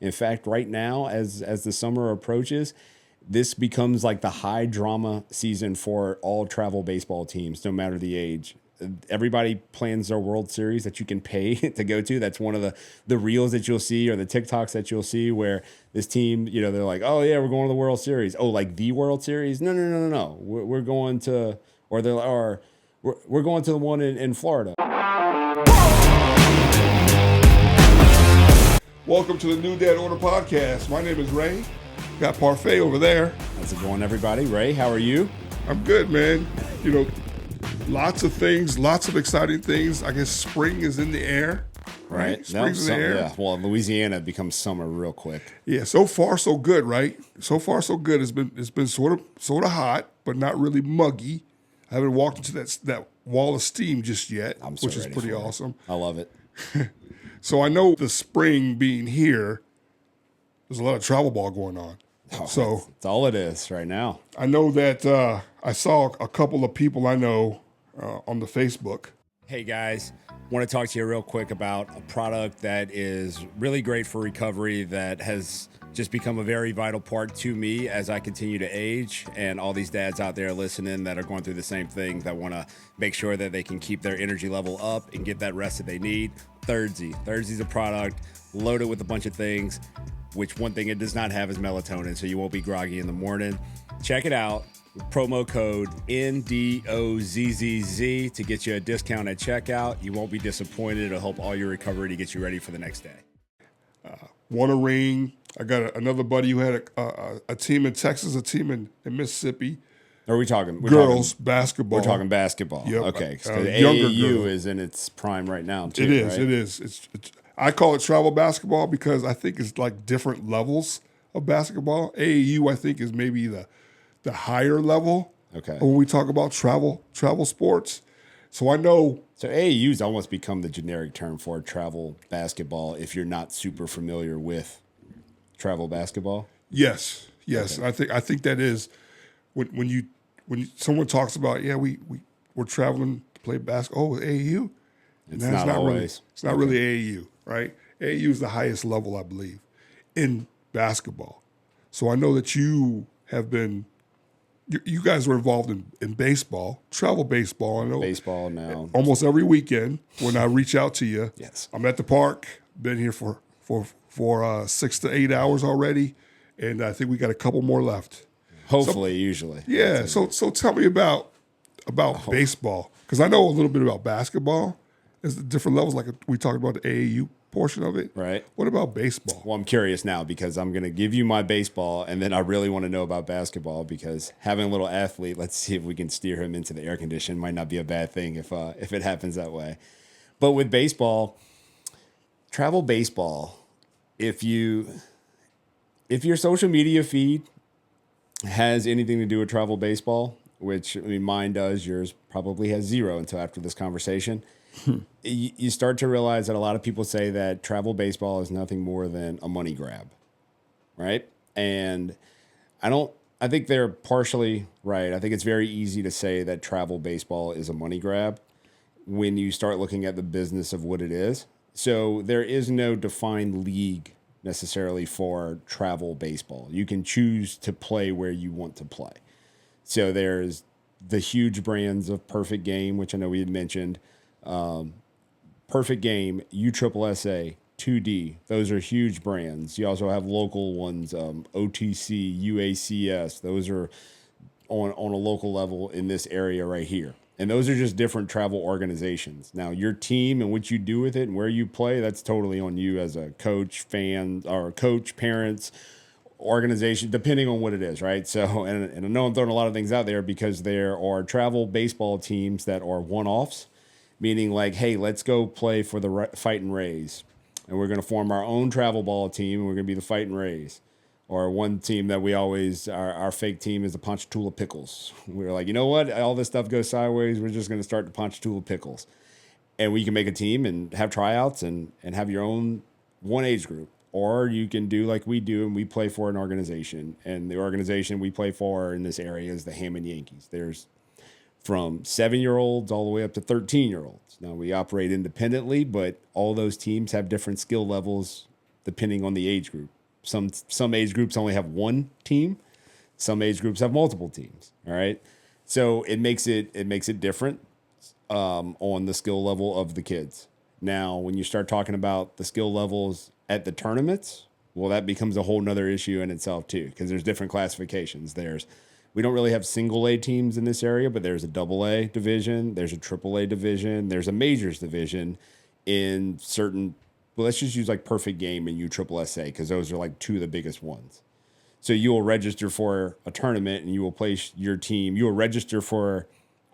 In fact, right now, as the summer approaches, this becomes like the high drama season for all travel baseball teams, no matter the age. Everybody plans their World Series that you can pay to go to. That's one of the reels that you'll see or the TikToks that you'll see where this team, they're like, oh yeah, we're going to the World Series. Oh, like the World Series? No. We're going to, we're going to the one in Florida. Welcome to the New Dad Order podcast. My name is Ray. Got Parfait over there. How's it going, everybody? Ray, how are you? I'm good, man. Lots of things, lots of exciting things. I guess spring is in the air. Right? Spring's in the air. Yeah. Well, Louisiana becomes summer real quick. Yeah, so far so good, right? So far so good. It's been sort of hot, but not really muggy. I haven't walked into that wall of steam just yet, which is pretty awesome. I love it. So I know the spring being here, there's a lot of travel ball going on. Oh, so that's all it is right now. I know that I saw a couple of people I know on the Facebook. Hey guys, want to talk to you real quick about a product that is really great for recovery that has just become a very vital part to me as I continue to age, and all these dads out there listening that are going through the same thing that want to make sure that they can keep their energy level up and get that rest that they need. Thirdsy's a product loaded with a bunch of things, which one thing it does not have is melatonin, so you won't be groggy in the morning. Check it out. Promo code NDOZZZ to get you a discount at checkout. You won't be disappointed. It'll help all your recovery to get you ready for the next day. Won a ring. I got another buddy who had a team in Texas, a team in Mississippi. Are we talking girls basketball? We're talking basketball. Yep. Okay. So the AAU is in its prime right now, too. It is. Right? It is. It's I call it travel basketball because I think it's like different levels of basketball. AAU, I think, is maybe the higher level. Okay. When we talk about travel sports. So I know. So AAU's almost become the generic term for travel basketball if you're not super familiar with travel basketball. Yes. Okay. I think that is when someone talks about we're traveling to play basketball. Oh, AAU. It's not always. Really, it's not really AAU, right? AAU is the highest level, I believe, in basketball. So I know that you guys were involved in baseball, travel baseball. I know baseball now. Almost every weekend when I reach out to you, yes, I'm at the park. Been here for 6 to 8 hours already, and I think we got a couple more left. Hopefully, usually. Yeah. So tell me about baseball, because I know a little bit about basketball. There's different levels, like we talked about the AAU portion of it. Right. What about baseball? Well, I'm curious now because I'm going to give you my baseball, and then I really want to know about basketball because having a little athlete, let's see if we can steer him into the air condition. Might not be a bad thing if it happens that way. But with baseball, travel baseball, if your social media feed has anything to do with travel baseball, which mine does, yours probably has zero until after this conversation. You start to realize that a lot of people say that travel baseball is nothing more than a money grab, right? And I think they're partially right. I think it's very easy to say that travel baseball is a money grab when you start looking at the business of what it is. So there is no defined league necessarily for travel baseball. You can choose to play where you want to play. So there's the huge brands of Perfect Game, which I know we had mentioned. Perfect Game, UTSA, 2D. Those are huge brands. You also have local ones, OTC, UACS. Those are on a local level in this area right here. And those are just different travel organizations. Now, your team and what you do with it and where you play, that's totally on you as a coach, fan, or coach, parents, organization, depending on what it is, right? So, and I know I'm throwing a lot of things out there because there are travel baseball teams that are one-offs, meaning like, hey, let's go play for the Fightin' Rays, and we're going to form our own travel ball team, and we're going to be the Fightin' Rays. Or one team that we always, our fake team is the Ponchatoula Pickles. We're like, you know what? All this stuff goes sideways. We're just going to start the Ponchatoula Pickles. And we can make a team and have tryouts and have your own one age group. Or you can do like we do, and we play for an organization. And the organization we play for in this area is the Hammond Yankees. There's from 7-year-olds all the way up to 13-year-olds. Now, we operate independently, but all those teams have different skill levels depending on the age group. Some age groups only have one team. Some age groups have multiple teams. All right. So it makes it different on the skill level of the kids. Now, when you start talking about the skill levels at the tournaments, well, that becomes a whole nother issue in itself too, because there's different classifications. We don't really have single A teams in this area, but there's a double A division, there's a triple A division, there's a majors division in certain. Well, let's just use like Perfect Game and UTSA because those are like two of the biggest ones. So you will register for a tournament and you will place your team. You will register for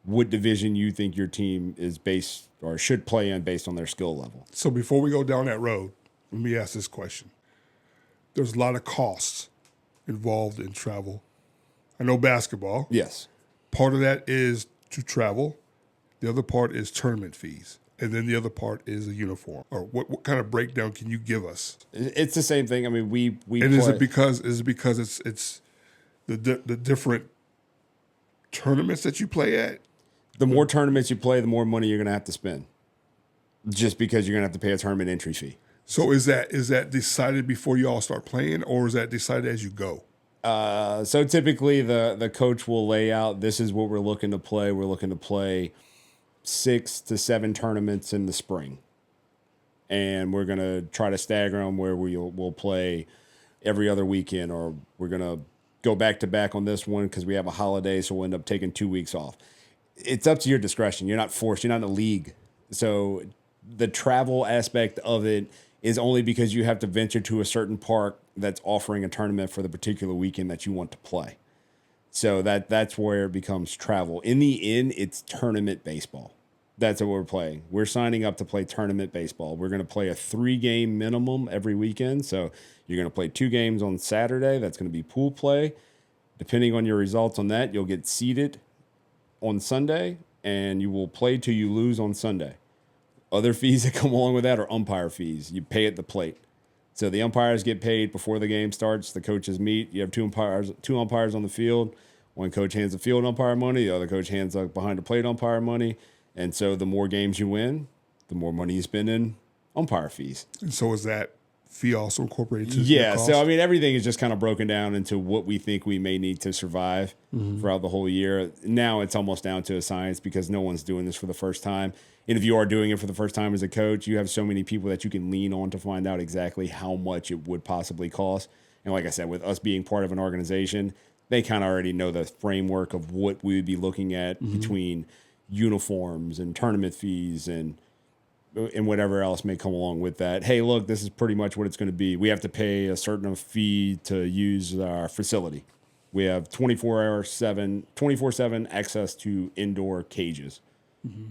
what division you think your team is based or should play in based on their skill level. So before we go down that road, let me ask this question. There's a lot of costs involved in travel. I know basketball. Yes. Part of that is to travel. The other part is tournament fees. And then the other part is a uniform. Or what kind of breakdown can you give us? It's the same thing. I mean, we and play. Is it because it's the different tournaments that you play at? The more tournaments you play, the more money you're going to have to spend. Just because you're going to have to pay a tournament entry fee. So is that decided before you all start playing, or is that decided as you go? So typically the coach will lay out, this is what we're looking to play. We're looking to play 6 to 7 tournaments in the spring. And we're going to try to stagger them where we'll play every other weekend, or we're going to go back to back on this one because we have a holiday, so we'll end up taking 2 weeks off. It's up to your discretion. You're not forced. You're not in a league. So the travel aspect of it is only because you have to venture to a certain park that's offering a tournament for the particular weekend that you want to play. So that's where it becomes travel. In the end, it's tournament baseball. That's what we're playing. We're signing up to play tournament baseball. We're going to play a 3-game minimum every weekend. So you're going to play 2 games on Saturday. That's going to be pool play. Depending on your results on that, you'll get seeded on Sunday, and you will play till you lose on Sunday. Other fees that come along with that are umpire fees. You pay at the plate. So the umpires get paid before the game starts. The coaches meet. You have two umpires on the field. One coach hands the field umpire money. The other coach hands the behind the plate umpire money. And so the more games you win, the more money you spend in umpire fees. And so is that fee also incorporated to Yeah, so I mean, everything is just kind of broken down into what we think we may need to survive throughout the whole year. Now it's almost down to a science because no one's doing this for the first time. And if you are doing it for the first time as a coach, you have so many people that you can lean on to find out exactly how much it would possibly cost. And like I said, with us being part of an organization, they kind of already know the framework of what we would be looking at between uniforms and tournament fees and whatever else may come along with that. Hey, look, this is pretty much what it's going to be. We have to pay a certain fee to use our facility. We have 24/7 access to indoor cages.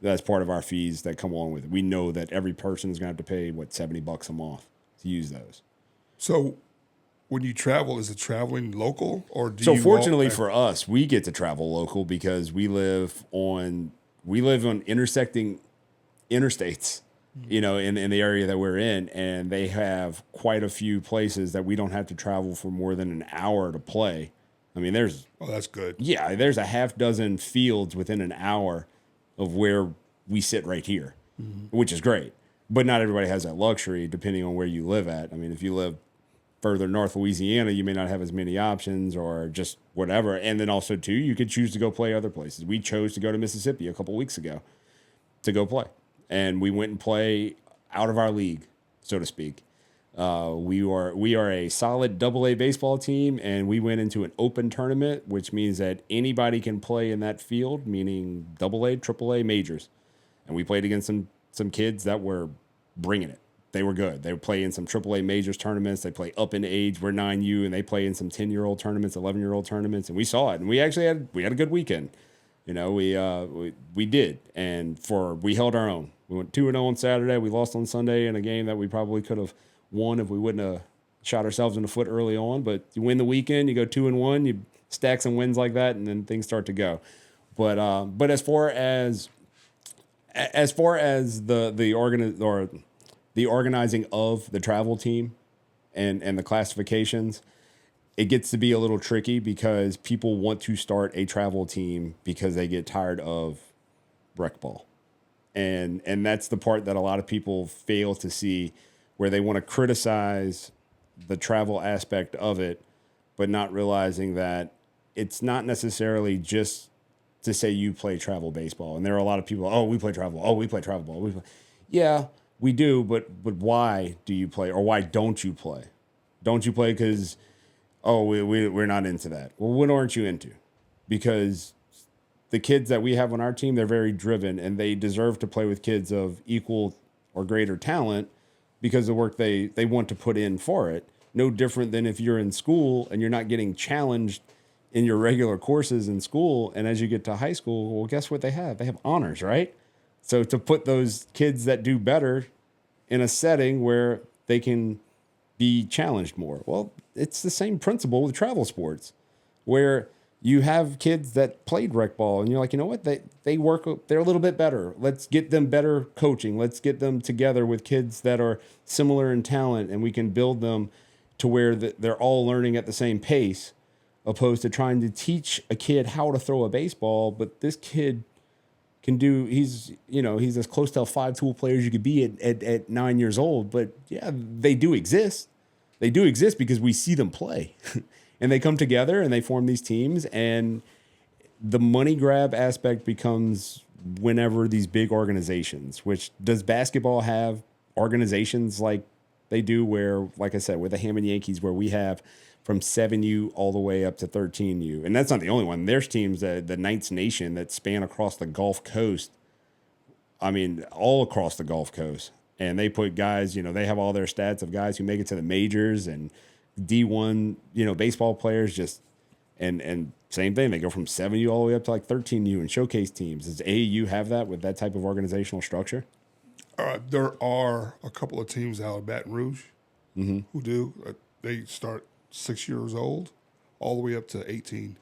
That's part of our fees that come along with it. We know that every person is going to have to pay, $70 a month to use those. So when you travel, is it traveling local or do So you fortunately for us, we get to travel local because we live on intersecting interstates, in the area that we're in, and they have quite a few places that we don't have to travel for more than an hour to play. I mean, that's good. Yeah, there's a half dozen fields within an hour of where we sit right here, which is great. But not everybody has that luxury depending on where you live at. I mean, if you live further north Louisiana, you may not have as many options or just whatever. And then also, too, you could choose to go play other places. We chose to go to Mississippi a couple weeks ago to go play. And we went and play out of our league, so to speak. We are a solid AA baseball team, and we went into an open tournament, which means that anybody can play in that field, meaning AA, AAA majors. And we played against some kids that were bringing it. They were good. They were playing some AAA majors tournaments. They play up in age. We're 9U, and they play in some 10-year-old tournaments, 11-year-old tournaments, and we saw it. And we actually had a good weekend. We did, and we held our own. We went 2-0 on Saturday. We lost on Sunday in a game that we probably could have won if we wouldn't have shot ourselves in the foot early on. But you win the weekend, you go 2-1, you stack some wins like that, and then things start to go. But as far as the organizing of the travel team and the classifications, it gets to be a little tricky because people want to start a travel team because they get tired of rec ball. And that's the part that a lot of people fail to see where they want to criticize the travel aspect of it, but not realizing that it's not necessarily just to say you play travel baseball. And there are a lot of people, oh, we play travel. Oh, we play travel ball. Yeah, we do, but why do you play, or why don't you play? Don't you play because, oh, we're not into that? Well, what aren't you into? Because the kids that we have on our team, they're very driven, and they deserve to play with kids of equal or greater talent because of the work they want to put in for it. No different than if you're in school and you're not getting challenged in your regular courses in school, and as you get to high school, well, guess what they have? They have honors, right? So to put those kids that do better in a setting where they can be challenged more. Well, it's the same principle with travel sports, where you have kids that played rec ball and you're like, you know what? They work, they're a little bit better. Let's get them better coaching. Let's get them together with kids that are similar in talent, and we can build them to where they're all learning at the same pace, opposed to trying to teach a kid how to throw a baseball. But this kid can do, he's as close to a 5-tool player as you could be at 9 years old. But yeah, they do exist. They do exist because we see them play. And they come together and they form these teams, and the money grab aspect becomes whenever these big organizations, which does basketball have organizations like they do, where, like I said, with the Hammond Yankees, where we have from 7U all the way up to 13U. And that's not the only one. There's teams, the Knights Nation, that span across the Gulf Coast. I mean, all across the Gulf Coast. And they put guys, they have all their stats of guys who make it to the majors and D1, baseball players, just and same thing. They go from 7U all the way up to like 13U and showcase teams. Does AAU have that with that type of organizational structure? There are a couple of teams out of Baton Rouge who do. They start 6 years old all the way up to 18.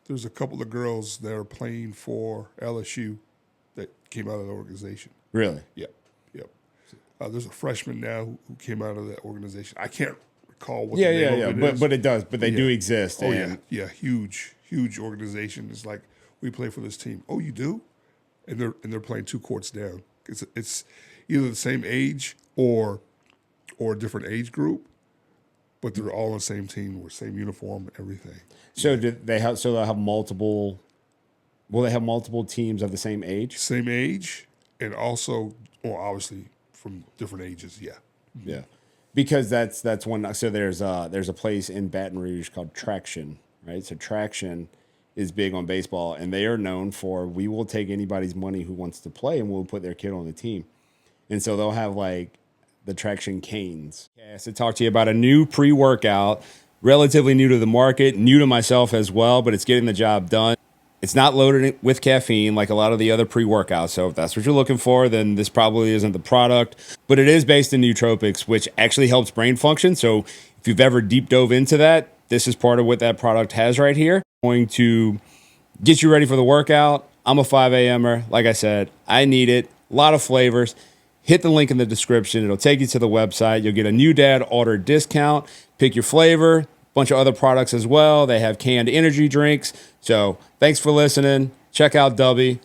There's a couple of girls that are playing for LSU that came out of the organization. Really? Yep. There's a freshman now who came out of that organization. I can't recall what the name of it is. But it does. But they do exist. Oh, yeah. Huge organization. It's like, we play for this team. Oh, you do? And they're playing 2 courts down. It's either the same age or a different age group, but they're all on the same team with same uniform and everything. So they'll have multiple. Will they have multiple teams of the same age? Same age, and also, obviously from different ages. Yeah. Yeah. Because that's one. So there's a place in Baton Rouge called Traction, right? So Traction is big on baseball, and they are known for, we will take anybody's money who wants to play, and we'll put their kid on the team. And so they'll have like the Traction Canes. Yeah, so talk to you about a new pre-workout, relatively new to the market, new to myself as well, but it's getting the job done. It's not loaded with caffeine like a lot of the other pre-workouts. So if that's what you're looking for, then this probably isn't the product. But it is based in nootropics, which actually helps brain function. So if you've ever deep dove into that, this is part of what that product has right here. Going to get you ready for the workout. I'm a 5 a.m.er. Like I said, I need it. A lot of flavors. Hit the link in the description. It'll take you to the website. You'll get a new dad order discount. Pick your flavor. Bunch of other products as well. They have canned energy drinks. So thanks for listening. Check out Dubby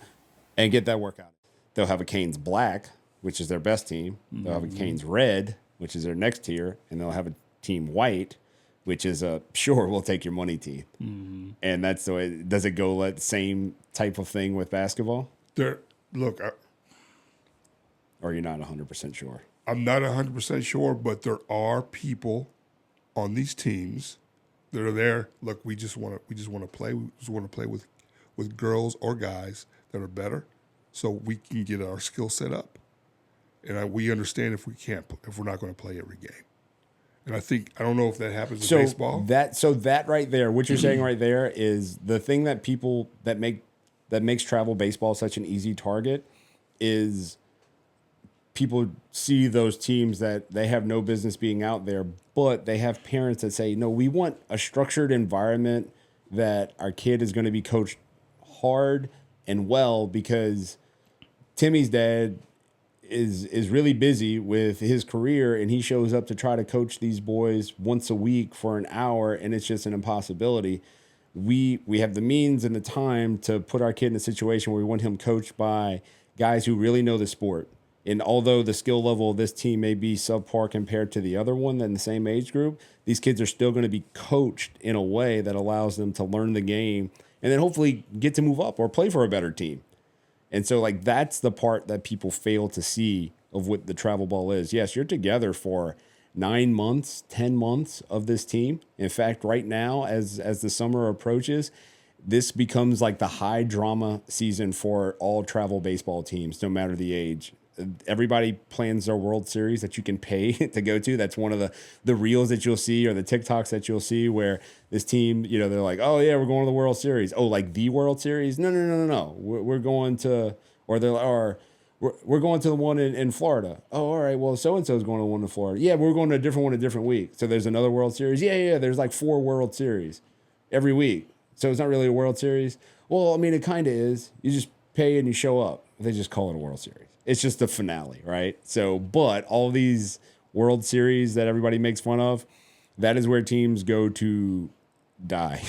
and get that workout. They'll have a Canes Black, which is their best team. They'll have a Canes Red, which is their next tier. And they'll have a team White, which is a sure, we'll take your money team. Mm-hmm. And that's the way. Does it go that same type of thing with basketball? Look, or you're not 100% sure? I'm not 100% sure, but there are people on these teams that are there. Look, we just want to play. We just want to play with girls or guys that are better, so we can get our skill set up. And we understand if we're not going to play every game. And I don't know if that happens in baseball. That right there, what you're saying right there is the thing that people that makes travel baseball such an easy target is people see those teams that they have no business being out there, but they have parents that say, no, we want a structured environment that our kid is going to be coached hard and well, because Timmy's dad is really busy with his career, and he shows up to try to coach these boys once a week for an hour, and it's just an impossibility. We have the means and the time to put our kid in a situation where we want him coached by guys who really know the sport, And although the skill level of this team may be subpar compared to the other one in the same age group, these kids are still going to be coached in a way that allows them to learn the game and then hopefully get to move up or play for a better team. And so, like, that's the part that people fail to see of what the travel ball is. Yes, you're together for 9 months, 10 months of this team. In fact, right now, as the summer approaches, this becomes like the high drama season for all travel baseball teams, no matter the age. Everybody plans their World Series that you can pay to go to. That's one of the reels that you'll see or the TikToks that you'll see where this team, you know, they're like, oh, yeah, we're going to the World Series. Oh, like the World Series? No. We're going to, we're going to the one in Florida. Oh, all right. Well, so-and-so is going to the one in Florida. Yeah, we're going to a different one a different week. So there's another World Series. Yeah. There's like 4 World Series every week. So it's not really a World Series. Well, I mean, it kind of is. You just pay and you show up. They just call it a World Series. It's just the finale, right? So, but all these World Series that everybody makes fun of, that is where teams go to die.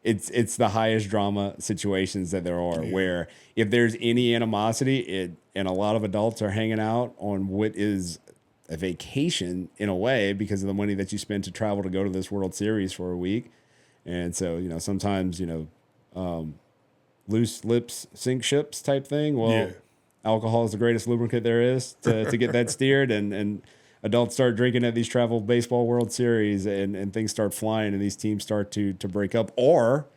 It's the highest drama situations that there are, where if there's any animosity, and a lot of adults are hanging out on what is a vacation in a way because of the money that you spend to travel to go to this World Series for a week. And so, you know, sometimes, you know, loose lips sink ships type thing. Well, alcohol is the greatest lubricant there is to get that steered. And adults start drinking at these travel baseball World Series and things start flying and these teams start to break up. Or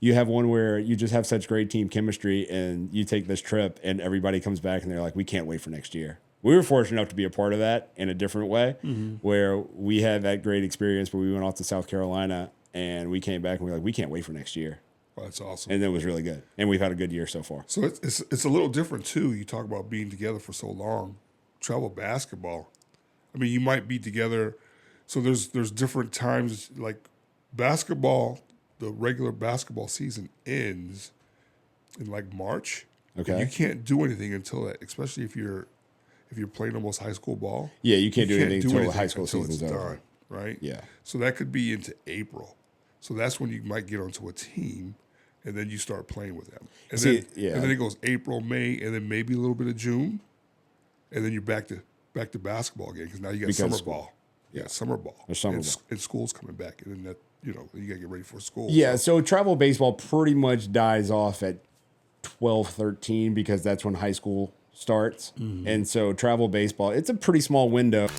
you have one where you just have such great team chemistry and you take this trip and everybody comes back and they're like, we can't wait for next year. We were fortunate enough to be a part of that in a different way, where we had that great experience where we went off to South Carolina and we came back and we were like, we can't wait for next year. Well, that's awesome. And it was really good. And we've had a good year so far. So it's a little different, too. You talk about being together for so long. Travel basketball. I mean, you might be together. So there's different times. Like basketball, the regular basketball season ends in like March. Okay. And you can't do anything until that, especially if you're playing almost high school ball. Yeah, you can't do anything until the high school season's done, over. right? Yeah. So that could be into April. So that's when you might get onto a team, and then you start playing with them. And then it goes April, May, and then maybe a little bit of June, and then you're back to basketball again because now you got summer ball. Yeah, summer ball. And school's coming back, and then that you got to get ready for school. Yeah, so travel baseball pretty much dies off at 12, 13 because that's when high school starts. And so travel baseball, it's a pretty small window.